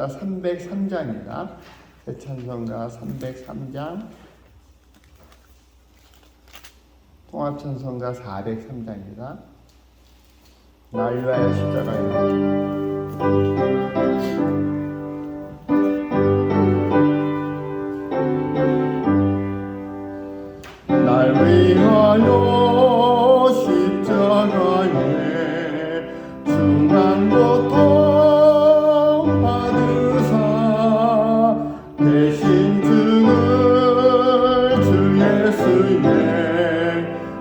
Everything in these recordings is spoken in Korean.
찬송가 303장입니다. 새 찬송가 303장, 통합 찬송가 403장입니다. 날 위하여 십자가에 날 위하여 십자가에 중한 고통 받으사 대신 죽을 주 예수의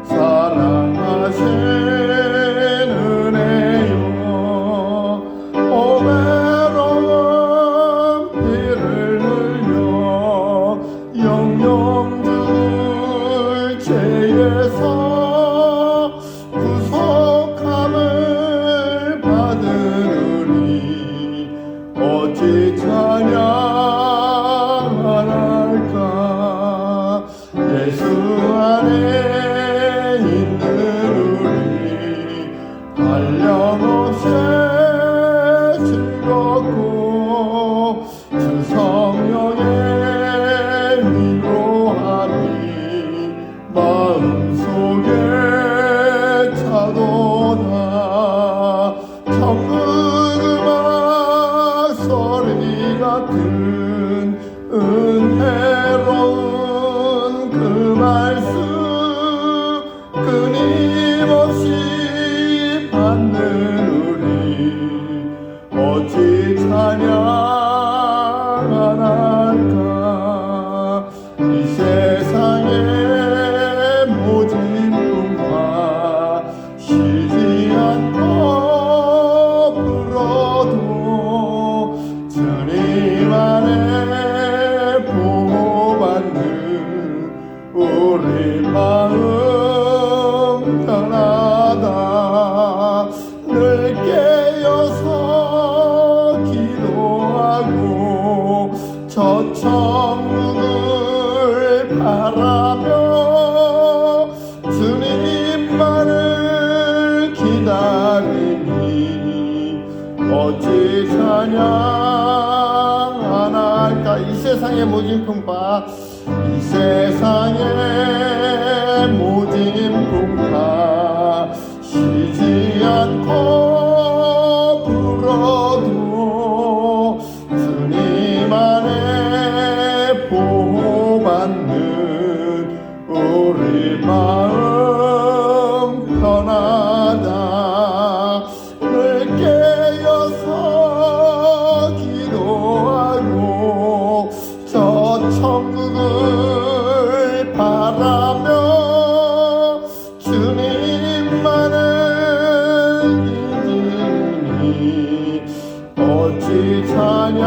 사랑하신 은혜요 오메로운 피를 흘려 영영 죽을 죄에서 구속함을 받으리 어찌 찬양할까 예수 안에 있는 우리 한량없이 즐겁고 주 성령의 위로함이 마음속에 차도다 천국 음악 소리 같은 은혜로운 그 말씀 끊임없이 받는 우리 어찌 찬양 안 할까 이 세상의 모진 풍파 쉬지 않고 불어도 주님 안에 보호받는 우리 마음 편하다 늘 깨어서 기도하고 저 천국을 바라며 주님만을 기다리니 어찌 찬양 안 할까 이 세상의 모진 풍파 이 세상의 모진 풍파 쉬지 않고 불어도 주님 안에 보호받는 우리 마음 편하다 늘 깨어서 기도하고 저 천국을 바라며 주님만을 믿으니 어찌 찬양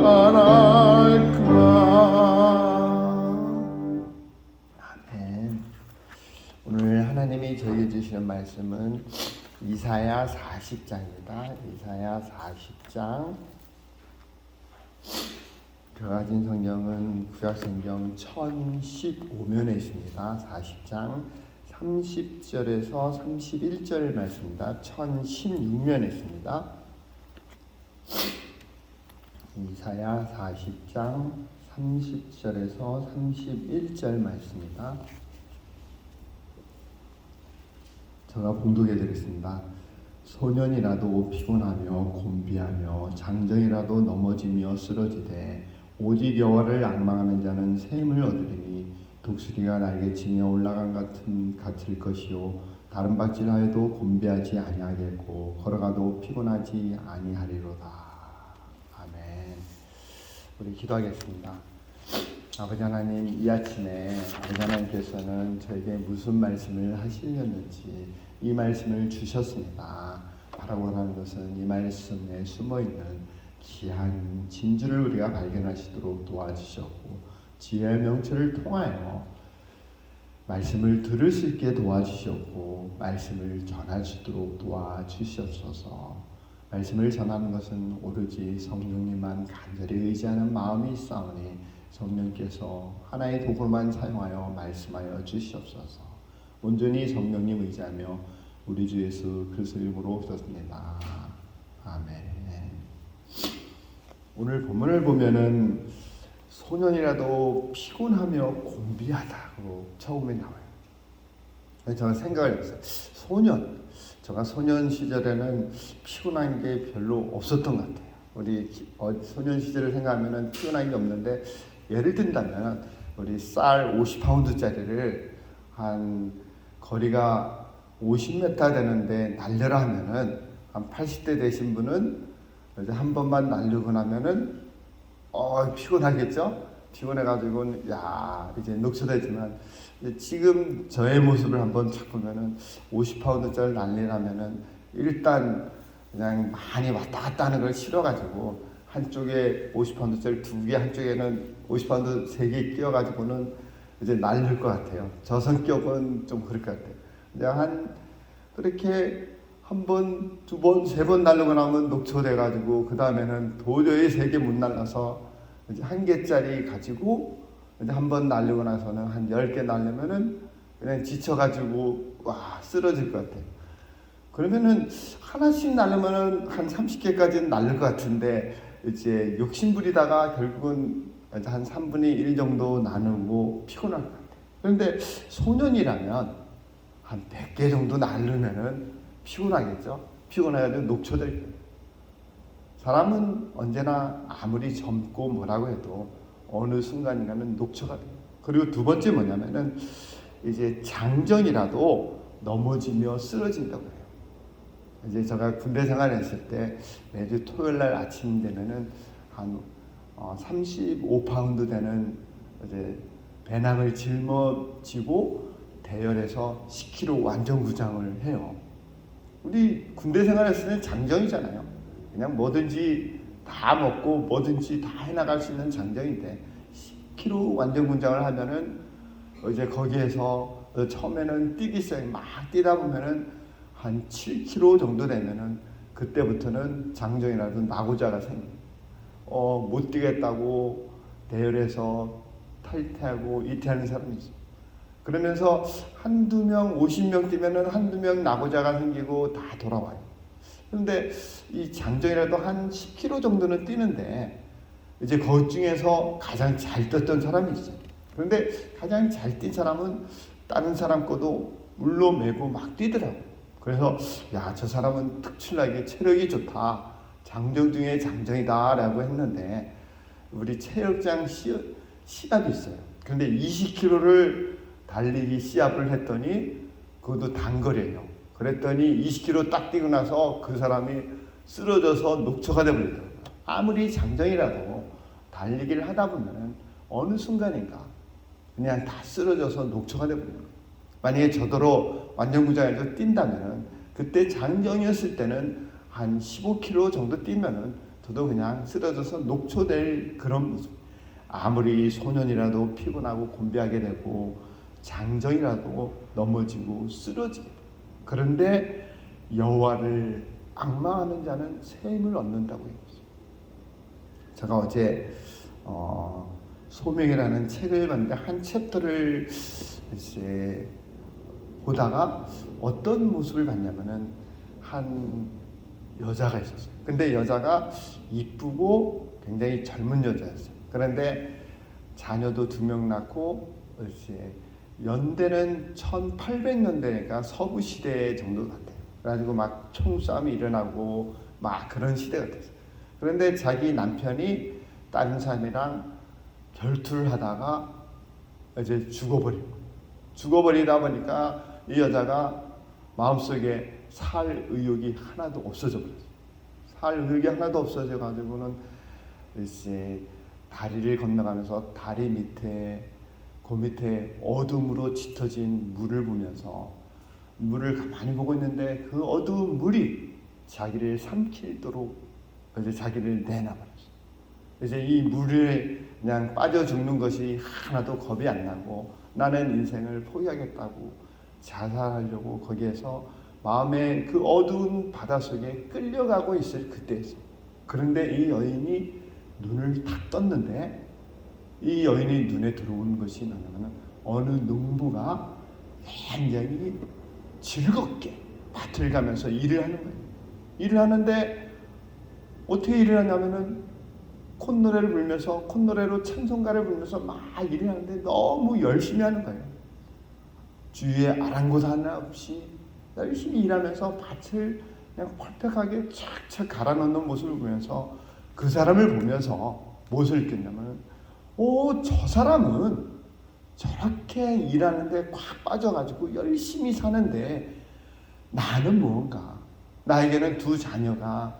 안 할까. 아멘. 오늘 하나님이 저에게 주시는 말씀은 이사야 40장입니다. 이사야 40장. 제가 가진 성경은 구약성경 1015면에 있습니다. 40장 30절에서 31절 말씀입니다. 1016면에 있습니다. 이사야 40장 30절에서 31절 말씀입니다. 제가 봉독해 드리겠습니다. 소년이라도 피곤하며 곤비하며 장정이라도 넘어지며 쓰러지되 오직 여호와를 앙망하는 자는 새 힘을 얻으리니 독수리가 날개치며 올라간 같을 것이요 다른 박질하여도 곤비하지 아니하겠고 걸어가도 피곤하지 아니하리로다. 아멘. 우리 기도하겠습니다. 아버지 하나님, 이 아침에 아버지 하나님께서는 저에게 무슨 말씀을 하시려는지 이 말씀을 주셨습니다. 바라고 하는 것은 이 말씀에 숨어있는 귀한 진주를 우리가 발견하시도록 도와주셨고 지혜의 명철을 통하여 말씀을 들을 수 있게 도와주셨고 말씀을 전하시도록 도와주시옵소서. 말씀을 전하는 것은 오로지 성령님만 간절히 의지하는 마음이 있사오니 성령께서 하나의 도구만 사용하여 말씀하여 주시옵소서. 온전히 성령님 의지하며 우리 주 예수 그리스도 이름으로 기도드립니다. 아멘. 오늘 본문을 보면은 소년이라도 피곤하며 곤비하다고 처음에 나와요. 저는 생각을 했어요. 제가 소년 시절에는 피곤한 게 별로 없었던 것 같아요. 우리 소년 시절을 생각하면은 피곤한 게 없는데, 예를 든다면 우리 쌀 50파운드짜리를 한 거리가 50m 되는데 날려라 하면은 한 80대 되신 분은 이제 한 번만 날리고 나면은 피곤하겠죠? 피곤해가지고 이제 녹초되지만, 지금 저의 모습을 한번 딱 보면은 50파운드짜리 날리라면은 일단 그냥 많이 왔다 갔다 하는 걸 싫어가지고 한쪽에 50파운드짜리 2개, 한쪽에는 50파운드 3개 끼워가지고는 이제 날릴 것 같아요. 저 성격은 좀 그럴 것 같아요. 그냥 그렇게 한 번, 2번, 3번 날리고 나면 녹초돼가지고 그 다음에는 도저히 3개 못 날라서 이제 1개짜리 가지고 이제 한 번 날리고 나서는 한 10개 날리면은 그냥 지쳐가지고 쓰러질 것 같아요. 그러면은 하나씩 날리면은 한 30개까지는 날릴 것 같은데, 이제 욕심부리다가 결국은 한 3분의 1 정도 나누고 피곤할 것 같아요. 그런데 소년이라면 한 100개 정도 날르면은 피곤하겠죠? 피곤해가지고 녹초될 거예요. 사람은 언제나 아무리 젊고 뭐라고 해도 어느 순간인가는 녹초가 돼요. 그리고 두 번째 뭐냐면은 이제 장정이라도 넘어지며 쓰러진다고 해요. 이제 제가 군대 생활했을 때 매주 토요일 날 아침 되면은 한 35파운드 되는 이제 배낭을 짊어지고 대열에서 10km 완전 구장을 해요. 우리 군대 생활했을 때 장정이잖아요. 그냥 뭐든지 다 먹고 뭐든지 다 해나갈 수 있는 장정인데, 10km 완전 군장을 하면은 이제 거기에서 처음에는 뛰기 시작해 막 뛰다 보면은 한 7km 정도 되면은 그때부터는 장정이라도 낙오자가 생겨요. 못 뛰겠다고 대열에서 탈퇴하고 이퇴하는 사람이 있어요. 그러면서 한두 명, 50명 뛰면은 한두 명 낙오자가 생기고 다 돌아와요. 그런데 이 장정이라도 한 10km 정도는 뛰는데, 이제 그 중에서 가장 잘 뛰었던 사람이 있어요. 그런데 가장 잘 뛴 사람은 다른 사람 거도 물러매고 막 뛰더라고요. 그래서 저 사람은 특출나게 체력이 좋다, 장정 중에 장정이다 라고 했는데, 우리 체력장 시합이 있어요. 그런데 20km를 달리기 시합을 했더니 그것도 단거리예요. 그랬더니 20km 딱 뛰고 나서 그 사람이 쓰러져서 녹초가 되버리더라고요. 아무리 장정이라도 달리기를 하다 보면 어느 순간인가 그냥 다 쓰러져서 녹초가 되버려요. 만약에 저더러 완전구장에서 뛴다면, 그때 장정이었을 때는 한 15km 정도 뛰면은 저도 그냥 쓰러져서 녹초될 그런 모습. 아무리 소년이라도 피곤하고 곤비하게 되고 장정이라도 넘어지고 쓰러지게. 그런데 여호와를 앙망하는 자는 새 힘을 얻는다고 했어요. 제가 어제 소명이라는 책을 봤는데, 한 챕터를 이제 보다가 어떤 모습을 봤냐면은 한 여자가 있었어요. 근데 여자가 이쁘고 굉장히 젊은 여자였어요. 그런데 자녀도 2명 낳고, 이제 연대는 1800년대니까 서부 시대 정도 같아요. 그래가지고 막 총싸움이 일어나고 막 그런 시대 같았어요. 그런데 자기 남편이 다른 사람이랑 결투를 하다가 이제 죽어버리다 보니까 이 여자가 마음속에 살 의욕이 하나도 없어져 버렸어요. 살 의욕이 하나도 없어져 가지고는 이제 다리를 건너가면서 다리 밑에, 그 밑에 어둠으로 짙어진 물을 보면서 물을 가만히 보고 있는데, 그 어두운 물이 자기를 삼키도록 이제 자기를 내놔버렸어요. 이제 이 물에 그냥 빠져 죽는 것이 하나도 겁이 안 나고, 나는 인생을 포기하겠다고 자살하려고 거기에서 마음의 그 어두운 바닷속에 끌려가고 있을 그때였어요. 그런데 이 여인이 눈을 탁 떴는데, 이 여인의 눈에 들어온 것이 뭐냐면, 어느 농부가 굉장히 즐겁게 밭을 가면서 일을 하는 거예요. 일을 하는데 어떻게 일을 하냐면은 콧노래를 부르면서 콧노래로 찬송가를 부르면서 막 일을 하는데 너무 열심히 하는 거예요. 주위에 아랑곳 하나 없이 열심히 일하면서 밭을 그냥 퍼펙하게 착착 갈아 넣는 모습을 보면서 그 사람을 보면서 무엇을 느꼈냐면 저 사람은 저렇게 일하는데 꽉 빠져가지고 열심히 사는데 나는 뭔가 나에게는 두 자녀가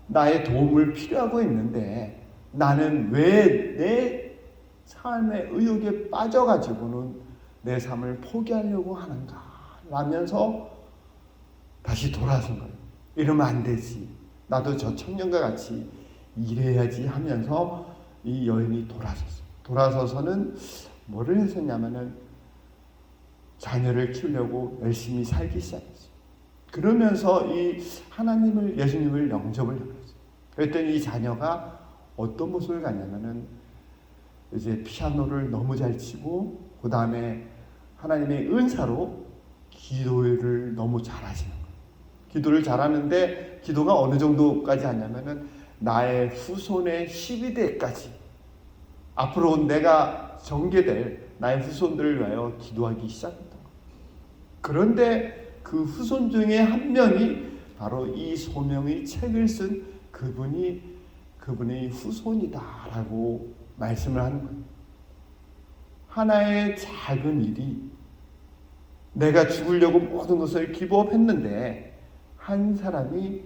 나의 도움을 필요하고 있는데 나는 왜 내 삶의 의욕에 빠져가지고는 내 삶을 포기하려고 하는가 라면서 다시 돌아선 거예요. 이러면 안 되지. 나도 저 청년과 같이 일해야지 하면서 이 여인이 돌아섰어요. 돌아서서는 뭐를 했었냐면은 자녀를 키우려고 열심히 살기 시작했어요. 그러면서 이 하나님을, 예수님을 영접을 했어요. 그랬더니 이 자녀가 어떤 모습을 갖냐면은 이제 피아노를 너무 잘 치고 그 다음에 하나님의 은사로 기도를 너무 잘하시는 거예요. 기도를 잘하는데 기도가 어느 정도까지 하냐면은 나의 후손의 12대까지 앞으로 내가 전개될 나의 후손들을 위하여 기도하기 시작했다. 그런데 그 후손 중에 한 명이 바로 이 소명의 책을 쓴 그분의 후손이다라고 말씀을 하는 거예요. 하나의 작은 일이 내가 죽으려고 모든 것을 기부업했는데 한 사람이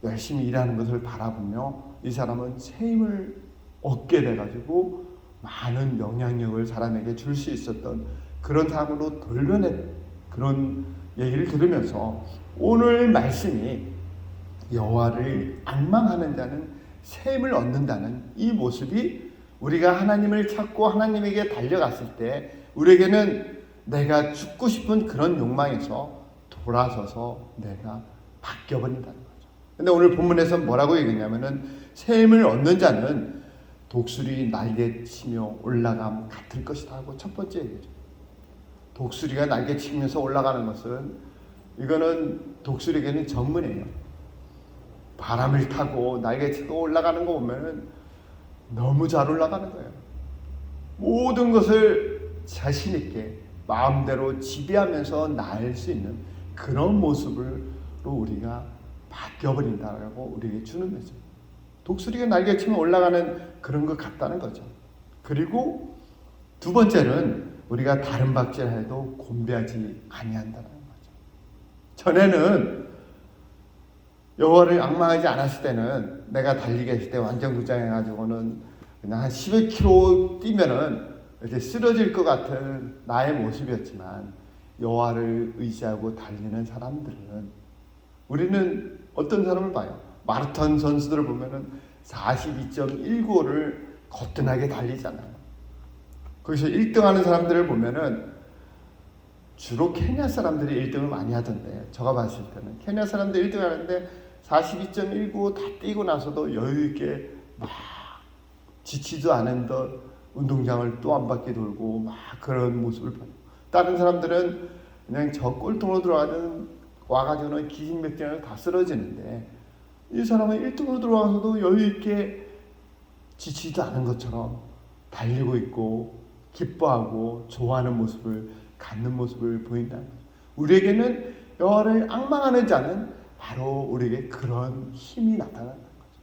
열심히 일하는 것을 바라보며 이 사람은 새 힘을 얻게 돼가지고 많은 영향력을 사람에게 줄 수 있었던 그런 사람으로 돌변한 그런 얘기를 들으면서 오늘 말씀이 여호와를 앙망하는 자는 새 힘을 얻는다는 이 모습이 우리가 하나님을 찾고 하나님에게 달려갔을 때 우리에게는 내가 죽고 싶은 그런 욕망에서 돌아서서 내가 바뀌어버린다는 거죠. 근데 오늘 본문에서 뭐라고 얘기했냐면은 새 힘을 얻는 자는 독수리 날개치며 올라감 같을 것이다 하고 첫 번째 얘기죠. 독수리가 날개치면서 올라가는 것은 이거는 독수리에게는 전문이에요. 바람을 타고 날개치고 올라가는 거 보면은 너무 잘 올라가는 거예요. 모든 것을 자신 있게 마음대로 지배하면서 날 수 있는 그런 모습으로 우리가 바뀌어버린다라고 우리에게 주는 거죠. 독수리가 날개치면 올라가는 그런 것 같다는 거죠. 그리고 두 번째는 우리가 다른 박질해도 곤배하지 아니한다는 거죠. 전에는 여호와를 앙망하지 않았을 때는 내가 달리기 했을 때 완전구장해가지고는 그냥 한 10km 뛰면은 이렇게 쓰러질 것 같은 나의 모습이었지만 여호와를 의지하고 달리는 사람들은 우리는 어떤 사람을 봐요? 마라톤 선수들을 보면은 42.195를 거뜬하게 달리잖아요. 거기서 1등하는 사람들을 보면은 주로 케냐 사람들이 1등을 많이 하던데 제가 봤을 때는 케냐 사람들이 1등 하는데 42.195 다 뛰고 나서도 여유 있게 막 지치도 않은 듯 운동장을 또 한 바퀴 돌고 막 그런 모습을 봐요. 다른 사람들은 그냥 저 꼴통으로 들어가는 와가지고는 기진맥진하고 다 쓰러지는데 이 사람은 1등으로 들어와서도 여유 있게 지치지도 않은 것처럼 달리고 있고 기뻐하고 좋아하는 모습을 갖는 모습을 보인다는 거죠. 우리에게는 여호와를 앙망하는 자는 바로 우리에게 그런 힘이 나타나는 거죠.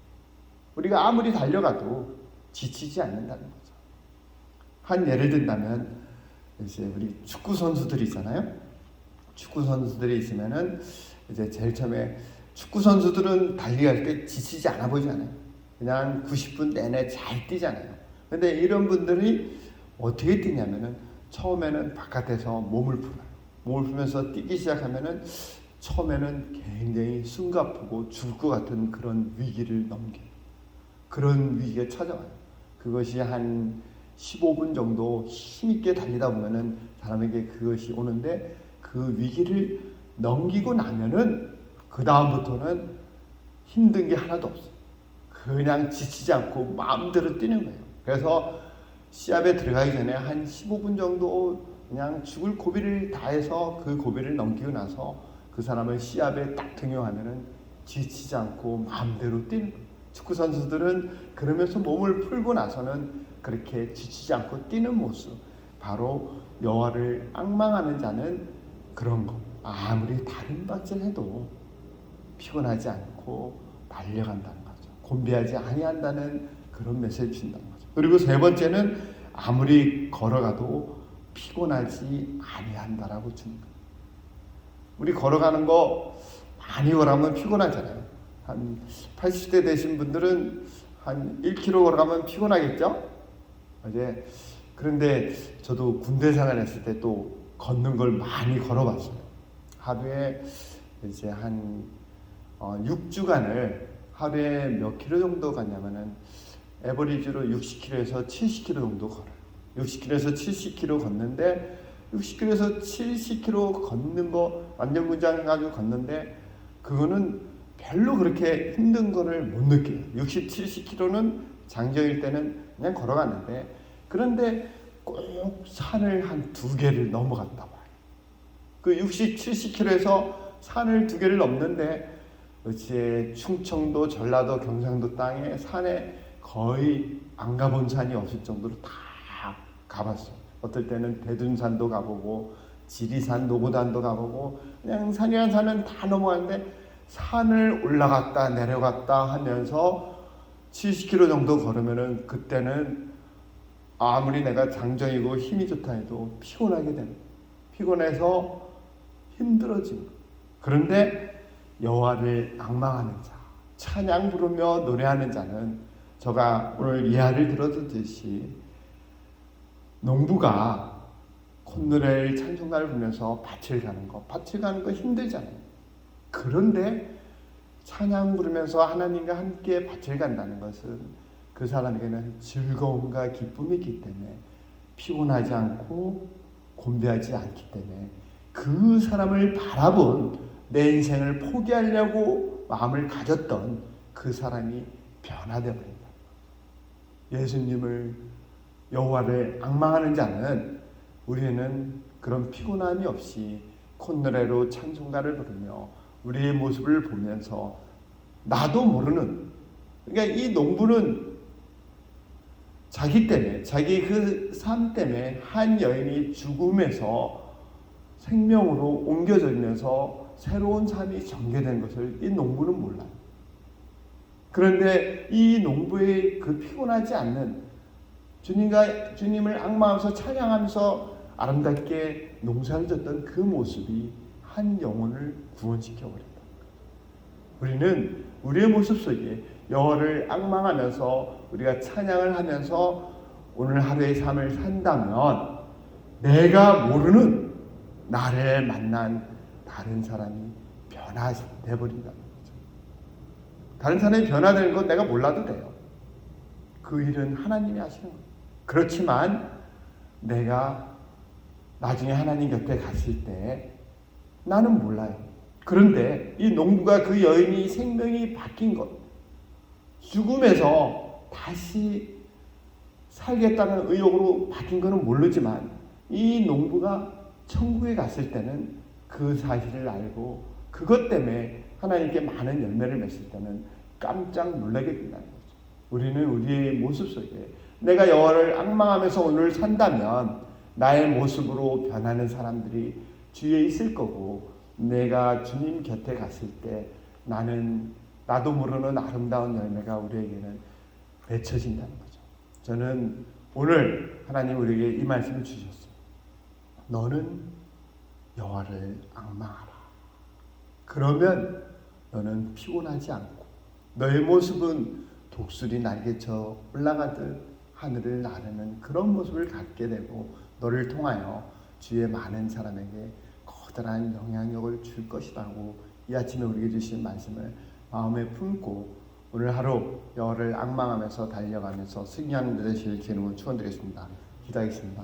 우리가 아무리 달려가도 지치지 않는다는 거죠. 한 예를 든다면 이제 우리 축구 선수들이 있잖아요. 축구 선수들이 있으면은 이제 제일 처음에 축구 선수들은 달리기할 때 지치지 않아 보이잖아요. 그냥 90분 내내 잘 뛰잖아요. 근데 이런 분들이 어떻게 뛰냐면은 처음에는 바깥에서 몸을 풀어요. 몸을 풀면서 뛰기 시작하면은 처음에는 굉장히 숨가쁘고 죽을 것 같은 그런 위기를 넘겨요. 그런 위기가 찾아와요. 그것이 한 15분 정도 힘있게 달리다 보면은 사람에게 그것이 오는데 그 위기를 넘기고 나면은 그 다음부터는 힘든 게 하나도 없어요. 그냥 지치지 않고 마음대로 뛰는 거예요. 그래서 시합에 들어가기 전에 한 15분 정도 그냥 죽을 고비를 다해서 그 고비를 넘기고 나서 그 사람을 시합에 딱 등용하면은 지치지 않고 마음대로 뛰는 거예요. 축구 선수들은 그러면서 몸을 풀고 나서는 그렇게 지치지 않고 뛰는 모습, 바로 여호와를 앙망하는 자는 그런 것. 아무리 다른 박질해도 피곤하지 않고 달려간다는 거죠. 곤비하지 아니한다는 그런 메시지를 준다는 거죠. 그리고 세 번째는 아무리 걸어가도 피곤하지 아니한다라고 주는 거예요. 우리 걸어가는 거 많이 걸어가면 피곤하잖아요. 한 80대 되신 분들은 한 1km 걸어가면 피곤하겠죠? 이제 그런데 저도 군대 생활했을 때 또 걷는 걸 많이 걸어봤어요. 하루에 이제 한 6주간을 하루에 몇 킬로 정도 갔냐면은 에버리지로 60km에서 70km 정도 걸어요. 60km에서 70km 걷는데 60km에서 70km 걷는 거 완전 군장해가지고 걷는데 그거는 별로 그렇게 힘든 거를 못 느껴요. 60, 70km는 장정일 때는 그냥 걸어갔는데 그런데 꼭 산을 한 2개를 넘어갔다 봐요. 그 60, 70km에서 산을 2개를 넘는데 어찌 충청도, 전라도, 경상도 땅에 산에 거의 안 가본 산이 없을 정도로 다 가봤어요. 어떨 때는 대둔산도 가보고 지리산, 노고단도 가보고 그냥 산이란 산은 다 넘어갔는데 산을 올라갔다 내려갔다 하면서 70km 정도 걸으면은 그때는 아무리 내가 장정이고 힘이 좋다 해도 피곤하게 됩니다. 피곤해서 힘들어지고 그런데 여호와를 앙망하는 자, 찬양 부르며 노래하는 자는 제가 오늘 이하를 들어주듯이 농부가 콧노래를 찬송가를 부르면서 밭을 가는 거 힘들잖아요. 그런데 찬양 부르면서 하나님과 함께 밭을 간다는 것은 그 사람에게는 즐거움과 기쁨이 있기 때문에 피곤하지 않고 곤배하지 않기 때문에 그 사람을 바라본 내 인생을 포기하려고 마음을 가졌던 그 사람이 변화되어 버린다. 예수님을 여호와를 앙망하는 자는 우리는 그런 피곤함이 없이 콧노래로 찬송가를 부르며 우리의 모습을 보면서 나도 모르는, 그러니까 이 농부는 자기 때문에, 자기 그 삶 때문에 한 여인이 죽음에서 생명으로 옮겨지면서 새로운 삶이 전개된 것을 이 농부는 몰라요. 그런데 이 농부의 그 피곤하지 않는 주님을 앙망하면서 찬양하면서 아름답게 농사를 졌던 그 모습이 한 영혼을 구원시켜 버린다. 우리는 우리의 모습 속에 여호와를 앙망하면서 우리가 찬양을 하면서 오늘 하루의 삶을 산다면 내가 모르는 나를 만난 다른 사람이 변화돼 버린다는 거죠. 다른 사람이 변화되는 건 내가 몰라도 돼요. 그 일은 하나님이 하시는 거예요. 그렇지만 내가 나중에 하나님 곁에 갔을 때 나는 몰라요. 그런데 이 농부가 그 여인이 생명이 바뀐 것, 죽음에서 다시 살겠다는 의욕으로 바뀐 것은 모르지만 이 농부가 천국에 갔을 때는 그 사실을 알고 그것 때문에 하나님께 많은 열매를 맺을 때는 깜짝 놀라게 된다는 거죠. 우리는 우리의 모습 속에 내가 여호와를 앙망하면서 오늘 산다면 나의 모습으로 변하는 사람들이 주위에 있을 거고 내가 주님 곁에 갔을 때 나도 모르는 아름다운 열매가 우리에게는 맺혀진다는 거죠. 저는 오늘 하나님 우리에게 이 말씀을 주셨어요. 너는 여호와를 앙망하라. 그러면 너는 피곤하지 않고 너의 모습은 독수리 날개쳐 올라가듯 하늘을 나르는 그런 모습을 갖게 되고 너를 통하여 주위의 많은 사람에게 커다란 영향력을 줄 것이라고 이 아침에 우리에게 주신 말씀을 마음에 품고 오늘 하루 여호와를 앙망하면서 달려가면서 승리하는 데 되실 기름을 축원드리겠습니다. 기도하겠습니다.